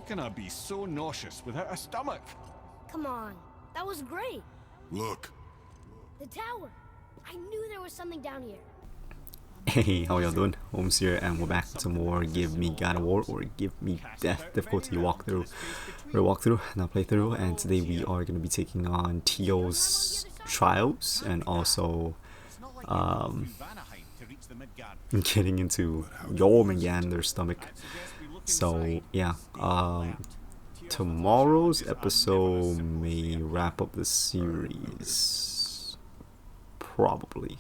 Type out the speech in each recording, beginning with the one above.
can I be so nauseous without a stomach? Come on, that was great. Look. The tower. I knew there was something down here. Hey, how y'all doing? Holmes here, and we're back to more Give Me God of War or Give Me Death difficulty walkthrough, not playthrough. And today we are going to be taking on Teo's trials and also getting into Jormungandr's stomach. So yeah, tomorrow's episode may wrap up the series, probably.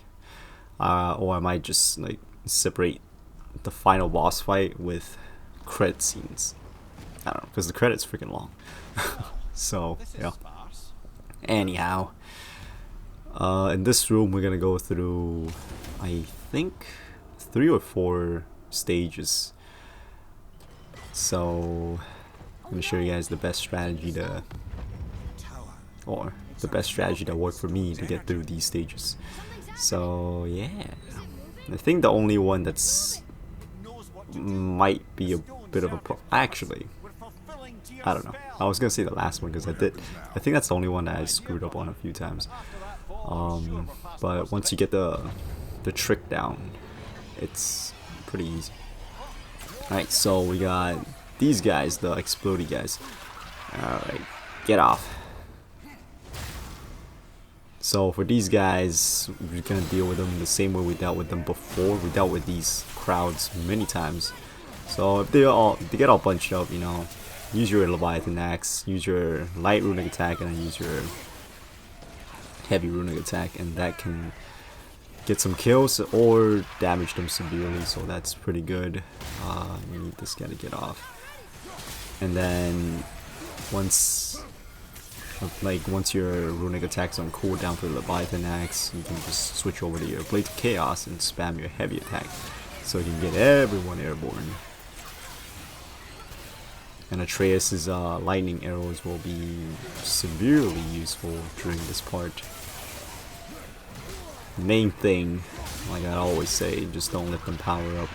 Or I might just like separate the final boss fight with credit scenes. I don't know, because the credit's freaking long. So yeah. Anyhow, in this room we're gonna go through, I think, 3 or 4 stages. So I'm gonna show you guys the best strategy that worked for me to get through these stages. So yeah, I think the only one that's might be a bit of a actually, I don't know. I was gonna say the last one because I think that's the only one that I screwed up on a few times. But once you get the trick down, it's pretty easy. Alright, so we got these guys, the explodey guys. Alright, get off. So for these guys, we're gonna deal with them the same way we dealt with them before. We dealt with these crowds many times. So if they get all bunched up, you know, use your Leviathan Axe, use your light runic attack, and then use your heavy runic attack, and that can get some kills or damage them severely. So that's pretty good. We need this guy to get off, and then once your runic attack's on cooldown for the Leviathan Axe, you can just switch over to your Blade of Chaos and spam your heavy attack, so you can get everyone airborne. And Atreus' lightning arrows will be severely useful during this part. Main thing, like I always say, just don't let them power up,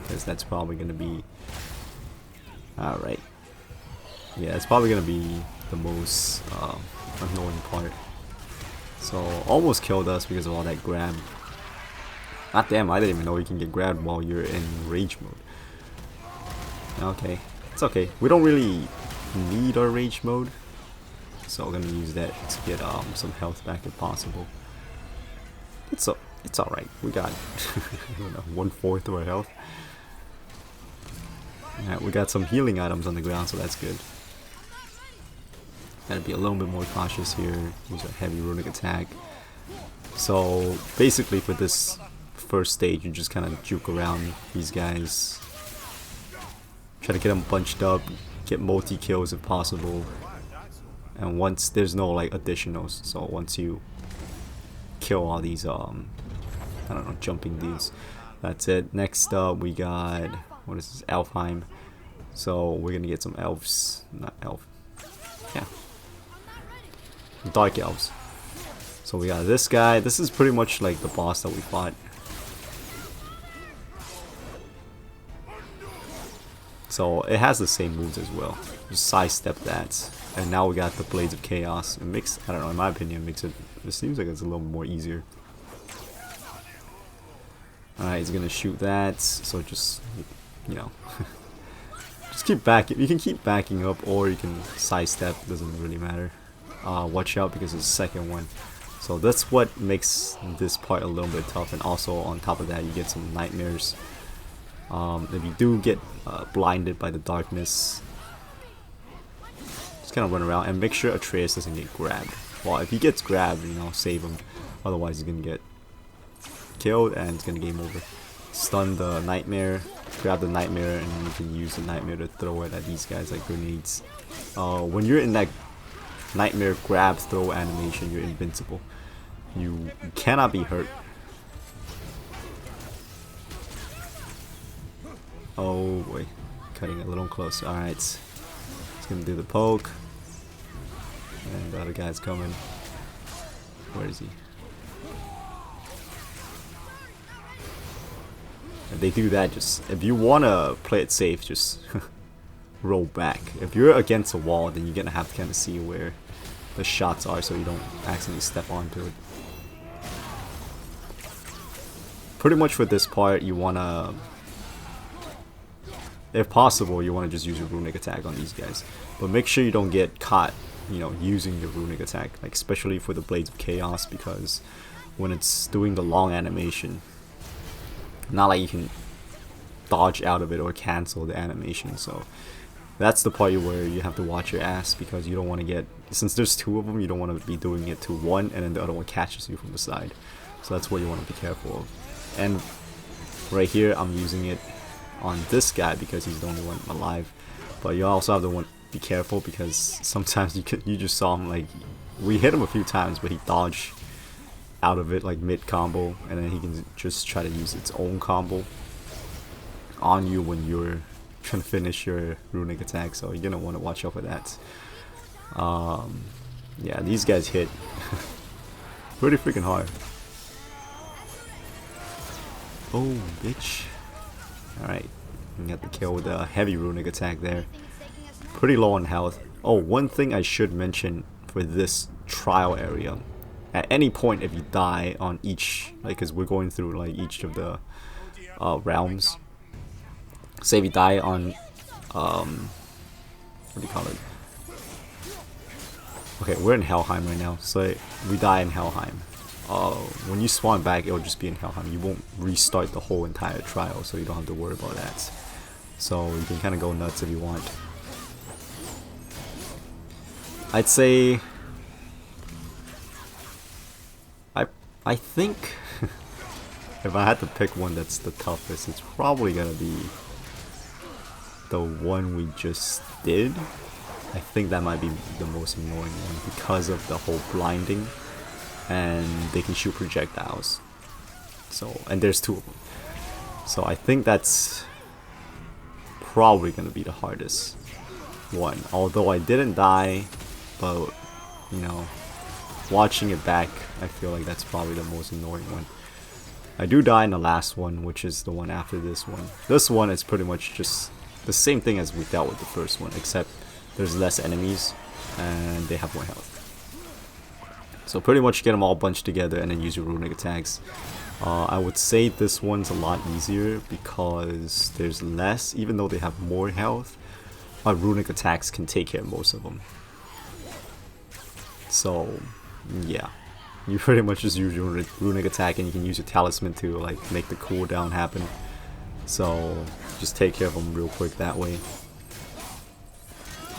because that's probably going to be... Alright. Yeah, it's probably going to be the most annoying part. So almost killed us because of all that grab. God damn, I didn't even know you can get grabbed while you're in rage mode. Okay, it's okay. We don't really need our rage mode, so we're gonna use that to get some health back if possible. It's alright. We got 1/4 of our health. Alright, we got some healing items on the ground, so that's good. Gotta be a little bit more cautious here. Use a heavy runic attack. So basically for this first stage, you just kind of juke around these guys. Try to get them bunched up, get multi-kills if possible. And once there's no like additionals, so once you kill all these I don't know, jumping dudes, that's it. Next up we got, what is this, Elfheim. So we're gonna get some elves, not elf, yeah, dark elves. So we got this guy. This is pretty much like the boss that we fought. So it has the same moves as well. Just sidestep that. And now we got the Blades of Chaos. It makes, I don't know, in my opinion, it seems like it's a little more easier. Alright, he's gonna shoot that. So just, you know, just keep backing. You can keep backing up, or you can sidestep. Doesn't really matter. Watch out because it's the second one. So that's what makes this part a little bit tough. And also on top of that, you get some nightmares. If you do get blinded by the darkness, just kind of run around and make sure Atreus doesn't get grabbed. Well, if he gets grabbed, you know, save him. Otherwise, he's gonna get killed and it's gonna game over. Stun the nightmare, grab the nightmare, and you can use the nightmare to throw it at these guys like grenades. When you're in that nightmare grab throw animation, you're invincible. You cannot be hurt. Oh boy, cutting a little close. Alright, it's gonna do the poke, and the other guy's coming. Where is he? If they do that, just, if you wanna play it safe, just roll back. If you're against a wall, then you're gonna have to kind of see where the shots are so you don't accidentally step onto it. Pretty much for this part, you wanna, if possible, you wanna just use your runic attack on these guys. But make sure you don't get caught, you know, using your runic attack, like especially for the Blades of Chaos, because when it's doing the long animation, not like you can dodge out of it or cancel the animation. So that's the part where you have to watch your ass, because you don't want to get, since there's two of them, you don't want to be doing it to one and then the other one catches you from the side. So that's what you want to be careful of. And right here I'm using it on this guy because he's the only one alive. But you also have to be careful, because sometimes you just saw him, like, we hit him a few times but he dodged out of it like mid combo, and then he can just try to use its own combo on you when you're trying to finish your runic attack. So you're gonna want to watch out for that. Yeah, these guys hit pretty freaking hard. Oh, bitch. Alright, you got the kill with a heavy runic attack there. Pretty low on health. Oh, one thing I should mention for this trial area, at any point if you die on each, like, because we're going through like each of the realms. Say if you die on what do you call it? Okay, we're in Helheim right now, so we die in Helheim. When you spawn back, it'll just be in Helheim. You won't restart the whole entire trial, so you don't have to worry about that. So you can kind of go nuts if you want. I'd say I think if I had to pick one that's the toughest, it's probably gonna be the one we just did. I think that might be the most annoying one because of the whole blinding, and they can shoot projectiles. So, and there's two of them. So I think that's probably gonna be the hardest one. Although I didn't die, but you know, watching it back, I feel like that's probably the most annoying one. I do die in the last one, which is the one after this one. This one is pretty much just the same thing as we dealt with the first one, except there's less enemies and they have more health. So pretty much get them all bunched together and then use your runic attacks. I would say this one's a lot easier because there's less, even though they have more health, my runic attacks can take care of most of them. So yeah, you pretty much just use your runic attack and you can use your talisman to like make the cooldown happen. So just take care of them real quick that way.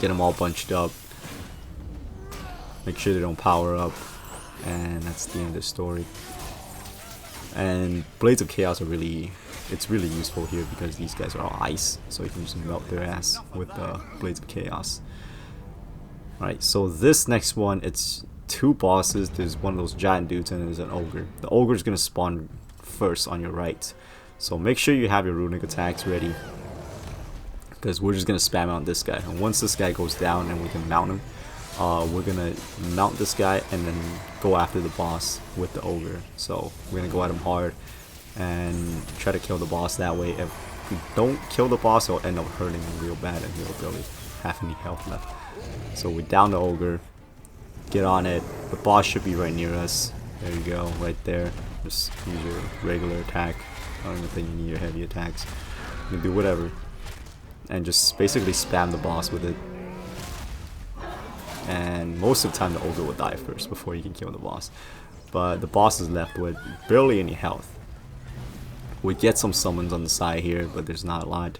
Get them all bunched up. Make sure they don't power up. And that's the end of the story. And Blades of Chaos are it's really useful here because these guys are all ice. So you can just melt their ass with the Blades of Chaos. Alright, so this next one, it's two bosses. There's one of those giant dudes and there's an ogre. The ogre is going to spawn first on your right. So make sure you have your runic attacks ready, because we're just going to spam out this guy. And once this guy goes down and we can mount him, we're going to mount this guy and then go after the boss with the ogre. So we're going to go at him hard and try to kill the boss that way. If we don't kill the boss, it'll end up hurting him real bad and he'll barely have any health left. So we down the ogre, get on it. The boss should be right near us. There you go, right there. Just use your regular attack. I don't even think you need your heavy attacks. You can do whatever. And just basically spam the boss with it. And most of the time the ogre will die first before you can kill the boss. But the boss is left with barely any health. We get some summons on the side here, but there's not a lot.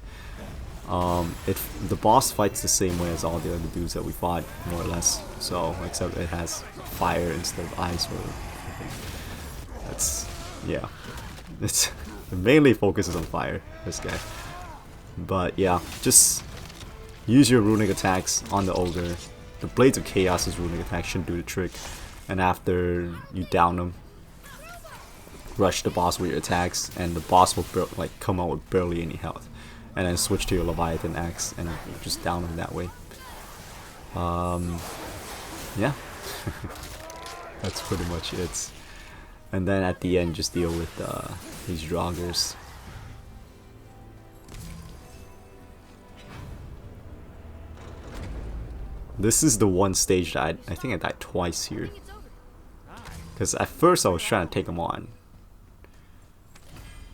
The boss fights the same way as all the other dudes that we fought, more or less. So, except it has fire instead of ice. Or that's, yeah. It mainly focuses on fire, this guy. But yeah, just use your runic attacks on the ogre. The Blades of Chaos's runic attack should do the trick. And after you down him, rush the boss with your attacks, and the boss will come out with barely any health. And then switch to your Leviathan axe and just down him that way. Yeah. That's pretty much it. And then at the end, just deal with these Draugrs. This is the one stage that I think I died twice here. Because at first I was trying to take him on.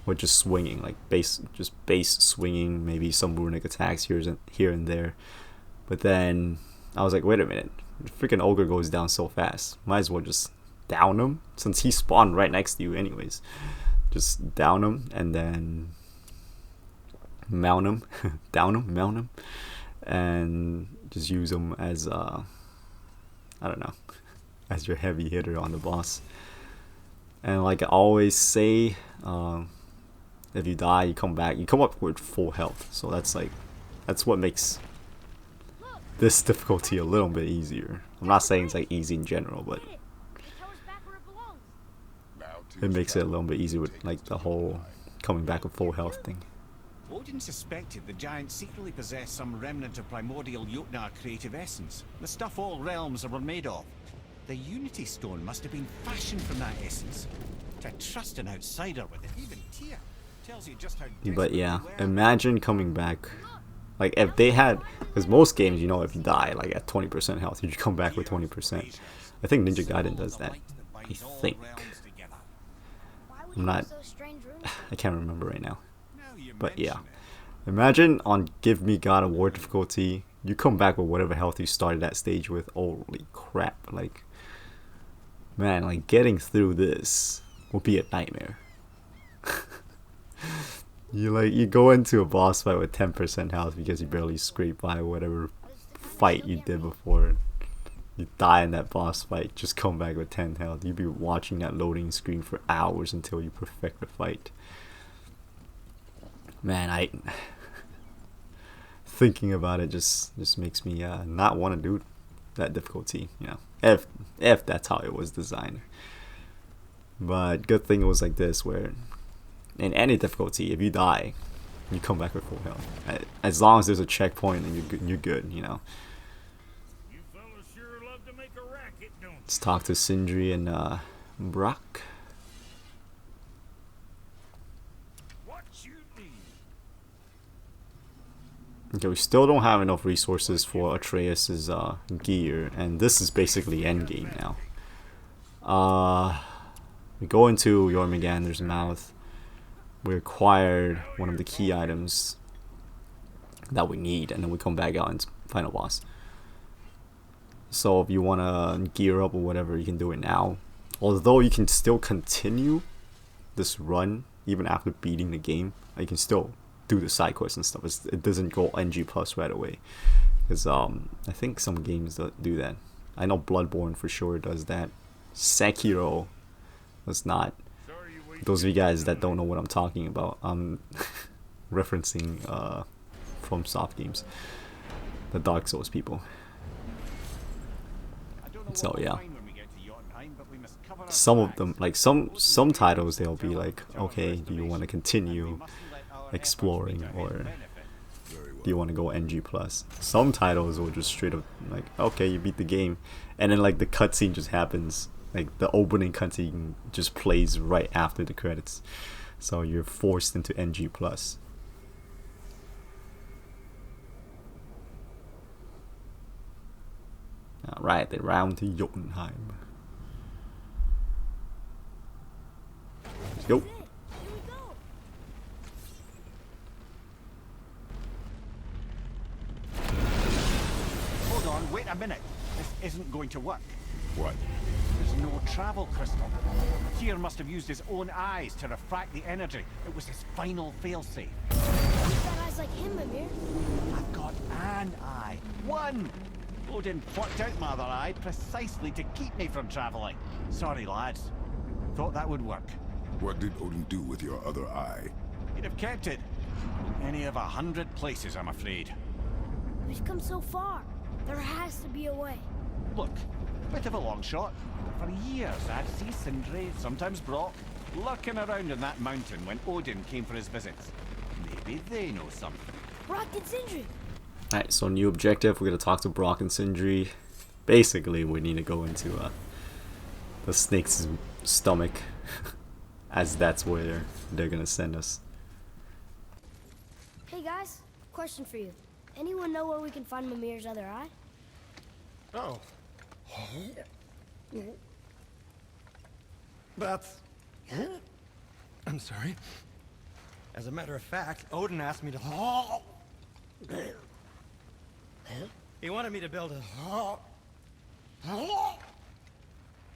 With just swinging, like base swinging, maybe some runic attacks here and there. But then I was like, wait a minute, the freaking ogre goes down so fast. Might as well just down him, since he spawned right next to you anyways. Just down him and then mount him, down him, mount him, and just use him as I don't know, as your heavy hitter on the boss. And like I always say, if you die, you come back, you come up with full health. So that's what makes this difficulty a little bit easier. I'm not saying it's like easy in general, but it makes it a little bit easier with like the whole coming back with full health thing. Odin suspected the giant secretly possessed some remnant of primordial Jotnar creative essence, the stuff all realms were made of. The Unity Stone must have been fashioned from that essence. To trust an outsider with it, even Tyr, tells you just how. But yeah, imagine coming back. Like if they had, because most games, you know, if you die like at 20% health, you just come back with 20%. I think Ninja Gaiden does that. I think. I'm not. I can't remember right now. But yeah, imagine on Give Me God of War difficulty, you come back with whatever health you started that stage with. Holy crap! Like, man, like getting through this will be a nightmare. You go into a boss fight with 10% health because you barely scraped by whatever fight you did before. You die in that boss fight, just come back with 10 health. You'd be watching that loading screen for hours until you perfect the fight. Man, thinking about it just makes me not want to do that difficulty, you know, if that's how it was designed. But good thing it was like this, where in any difficulty, if you die, you come back with full health. As long as there's a checkpoint, and you're good, you know. You fellas sure love to make a racket, don't you? Let's talk to Sindri and Brock. What you need? Okay, we still don't have enough resources for Atreus's gear, and this is basically endgame now. We go into Jormungandr's mouth. We acquired one of the key items that we need, and then we come back out and final boss. So if you want to gear up or whatever, you can do it now. Although you can still continue this run even after beating the game, you can still do the side quests and stuff. It doesn't go NG plus right away, because I think some games do that. I know Bloodborne for sure does that. Sekiro does not. Those of you guys that don't know what I'm talking about, I'm referencing from soft games, the Dark Souls people. So yeah, some of them, like some titles, they'll be like, okay, do you want to continue exploring, or do you want to go NG plus? Some titles will just straight up like, okay, you beat the game, and then like the cutscene just happens. Like the opening cutscene just plays right after the credits, so you're forced into NG plus. Alright, then round to Jotunheim. Let's go. Hold on, wait a minute. This isn't going to work. What? There's no travel crystal. Tyr must have used his own eyes to refract the energy. It was his final failsafe. You've got eyes like him, Mimir. I've got an eye. One! Odin plucked out my other eye precisely to keep me from travelling. Sorry, lads. Thought that would work. What did Odin do with your other eye? He'd have kept it. Any of 100 places, I'm afraid. We've come so far. There has to be a way. Look, bit of a long shot. For years, I'd see Sindri, sometimes Brock, lurking around in that mountain when Odin came for his visits. Maybe they know something. Brock and Sindri. Alright, so new objective. We're going to talk to Brock and Sindri. Basically, we need to go into the snake's stomach, as that's where they're going to send us. Hey guys, question for you. Anyone know where we can find Mimir's other eye? Oh. That's... I'm sorry. As a matter of fact, Odin asked me to... He wanted me to build a...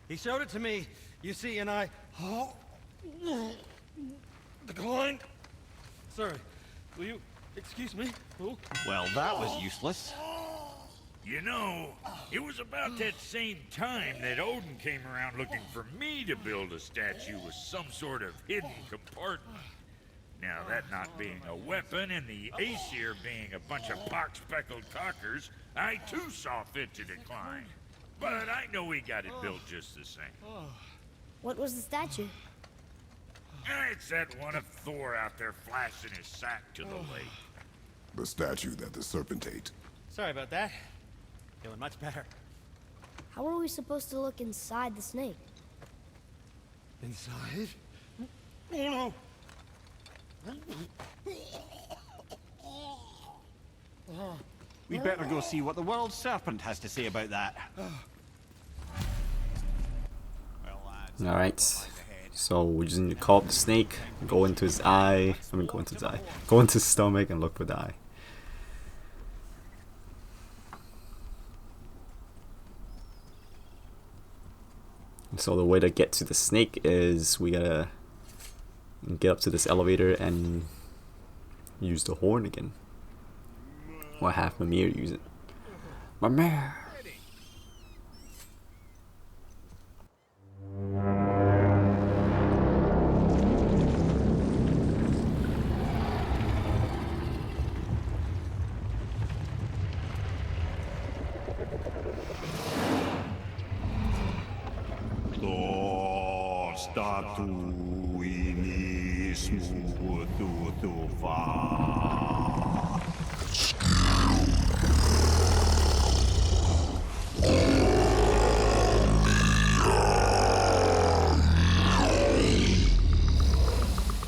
He showed it to me, you see, and I... declined. Sorry. Will you excuse me? Oh. Well, that was useless. You know, it was about that same time that Odin came around looking for me to build a statue with some sort of hidden compartment. Now, that not being a weapon and the Aesir being a bunch of pock-speckled cockers, I too saw fit to decline. But I know we got it built just the same. What was the statue? It's that one of Thor out there flashing his sack to the lake. The statue that the serpent ate. Sorry about that. Feeling much better. How are we supposed to look inside the snake? Inside? Oh no! We better go see what the world serpent has to say about that. All right. So we just need to call up the snake, go into his eye. I mean, go into his eye. Go into his stomach and look for the eye. So the way to get to the snake is we gotta get up to this elevator and use the horn again. Or have Mimir use it. Mimir!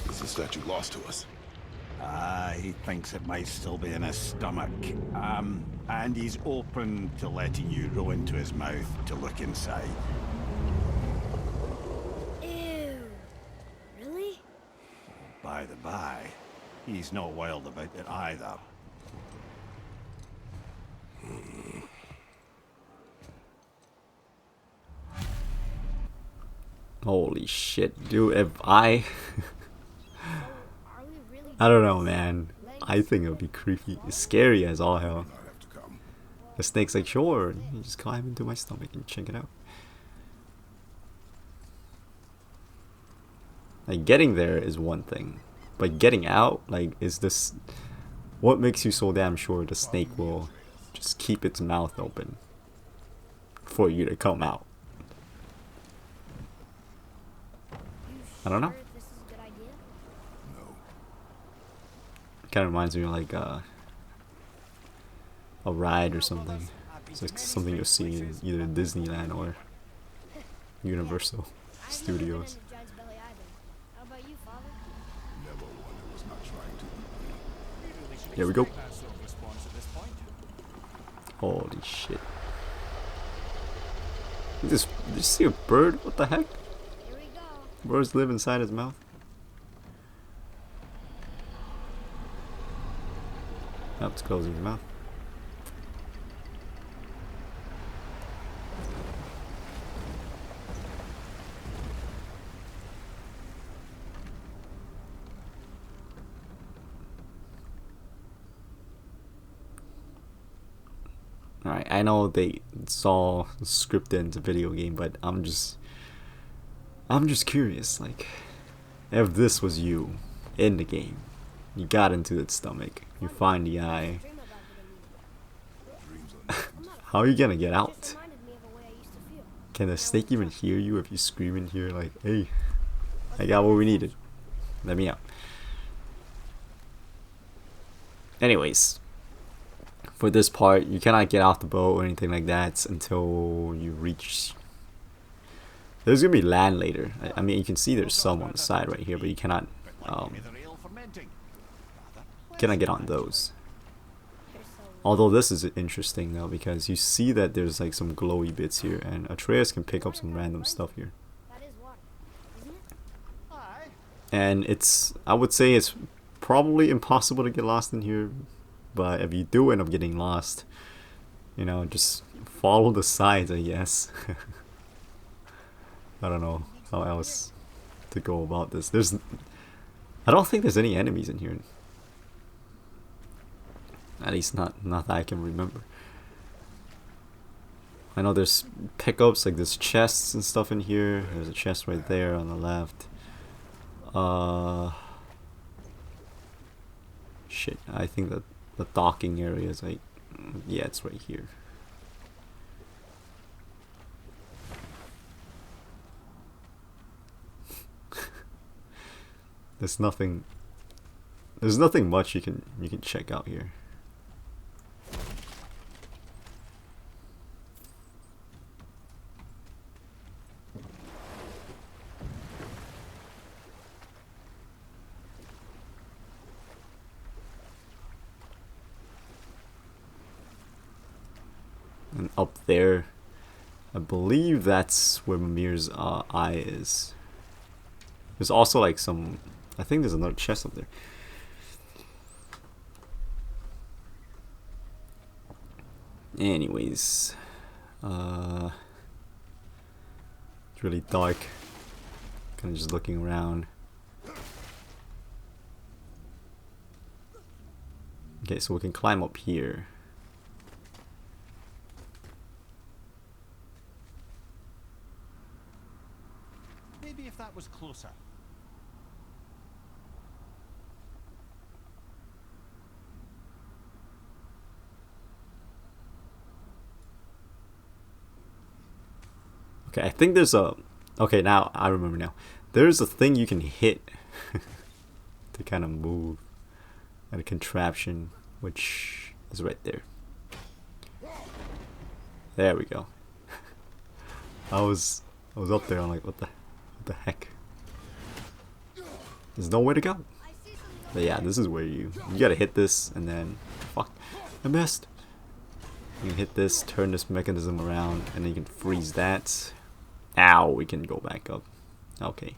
Is the statue lost to us? He thinks it might still be in his stomach. And he's open to letting you roll into his mouth to look inside. Ew. Really? By the by, he's not wild about it either. Holy shit, dude, if I... Are we really I don't know, man. I think it would be creepy. It's scary as all hell. Not have to come. The snake's like, sure, you just climb into my stomach and check it out. Like, getting there is one thing. But getting out, like, is this... What makes you so damn sure the snake will just keep its mouth open for you to come out? I don't know. sure this is a good idea? No. Kind of reminds me of like a ride or something. It's like something you'll see in either Disneyland or Universal I've Studios. never been into Giant's Belly either. How about you, Father? Never one who was not trying to. Here we go. Holy shit. Did you see a bird? What the heck? Here we go. Birds live inside his mouth. Oh, it's closing his mouth. Alright, I know it's all scripted into video game, but I'm just curious, like, if this was you in the game, you got into its stomach, you find the eye, Dream about it Dreams are not I'm not how are you gonna get It out? just reminded me of a way I used to feel. Can the snake even hear you if you scream in here like, hey, I got what we needed, let me out? Anyways, for this part, you cannot get off the boat or anything like that until you reach... There's gonna be land later. I mean, you can see there's some on the side right here, but you cannot get on those. You're so Although this is interesting though, because you see that there's like some glowy bits here, and Atreus can pick up some random stuff here. That is water, isn't it? And it's, I would say it's probably impossible to get lost in here, but if you do end up getting lost, you know, just follow the sides, I guess. I don't know how else to go about this. I don't think there's any enemies in here. At least not that I can remember. I know there's pickups, like there's chests and stuff in here. There's a chest right there on the left. Shit, I think that the docking area is like, yeah, it's right here. There's nothing much you can check out here. And up there, I believe that's where Mimir's eye is. There's also like some, I think there's another chest up there. Anyways, it's really dark. Kind of just looking around. Okay, so we can climb up here. Maybe if that was closer. Okay, I think there's a... Okay, now I remember now. There's a thing you can hit to kind of move. And a contraption, which is right there. There we go. I was up there, I'm like, what the heck? There's nowhere to go. But yeah, this is where you gotta hit this, and then... Fuck, I missed. You can hit this, turn this mechanism around, and then you can freeze that. Ow, we can go back up. Okay.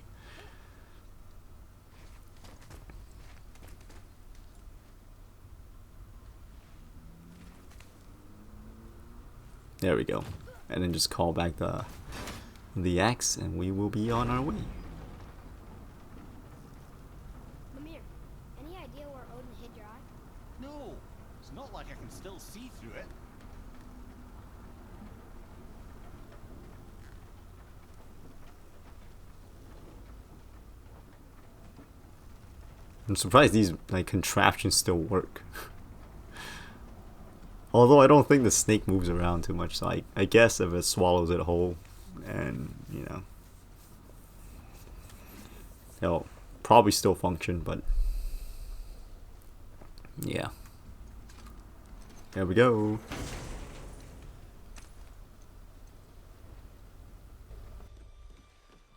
There we go. And then just call back the axe, and we will be on our way. Mimir, any idea where Odin hid your eye? No, it's not like I can still see through it. I'm surprised these like contraptions still work. Although I don't think the snake moves around too much, so I guess if it swallows it whole, and you know, it'll probably still function, but yeah. There we go.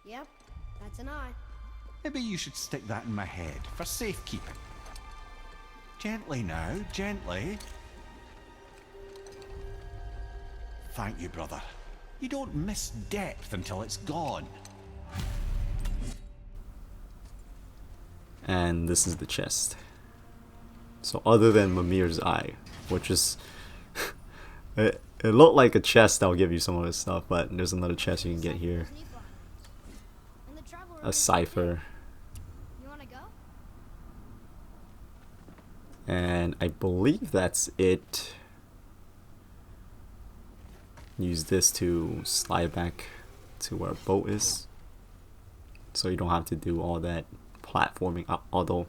Yep, that's an eye. Maybe you should stick that in my head for safekeeping. Gently now, gently. Thank you, brother. You don't miss depth until it's gone. And this is the chest. So other than Mimir's eye, which is it looked like a chest that'll give you some of this stuff, but there's another chest you can get here. And the travel A cipher. You wanna go? And I believe that's it. Use this to slide back to where a boat is, so you don't have to do all that platforming up. Although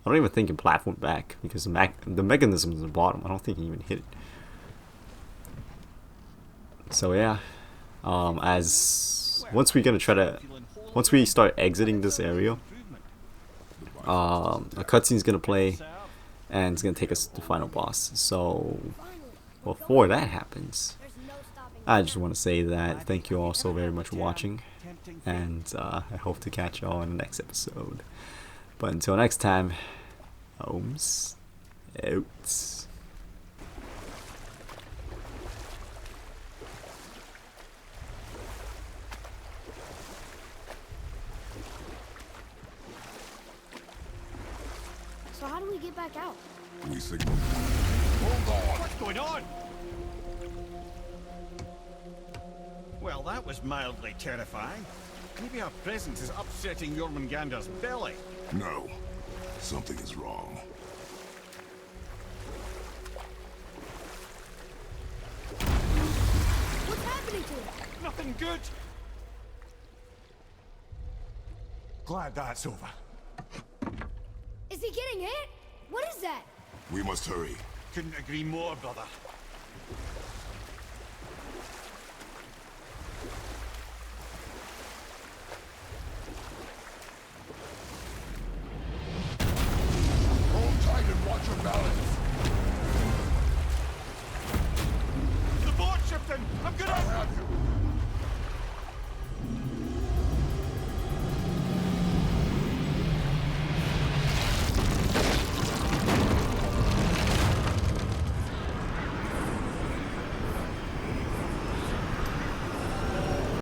I don't even think you can platform back because the mechanism is at the bottom. I don't think you can even hit it. So yeah, once we start exiting this area, a cutscene's gonna play, and it's gonna take us to the final boss. So before that happens, There's no stopping. I just want to say that thank you all so very much for watching, and I hope to catch y'all in the next episode. But until next time, Ohms out. back out? We signal. Hold on! What's going on? Well, that was mildly terrifying. Maybe our presence is upsetting Jormungandr's belly. No. Something is wrong. What's happening to him? Nothing good. Glad that's over. Is he getting hit? What is that? We must hurry. Couldn't agree more, brother. Hold tight and watch your balance. The boat, Shipton! I'm gonna... I'll have you.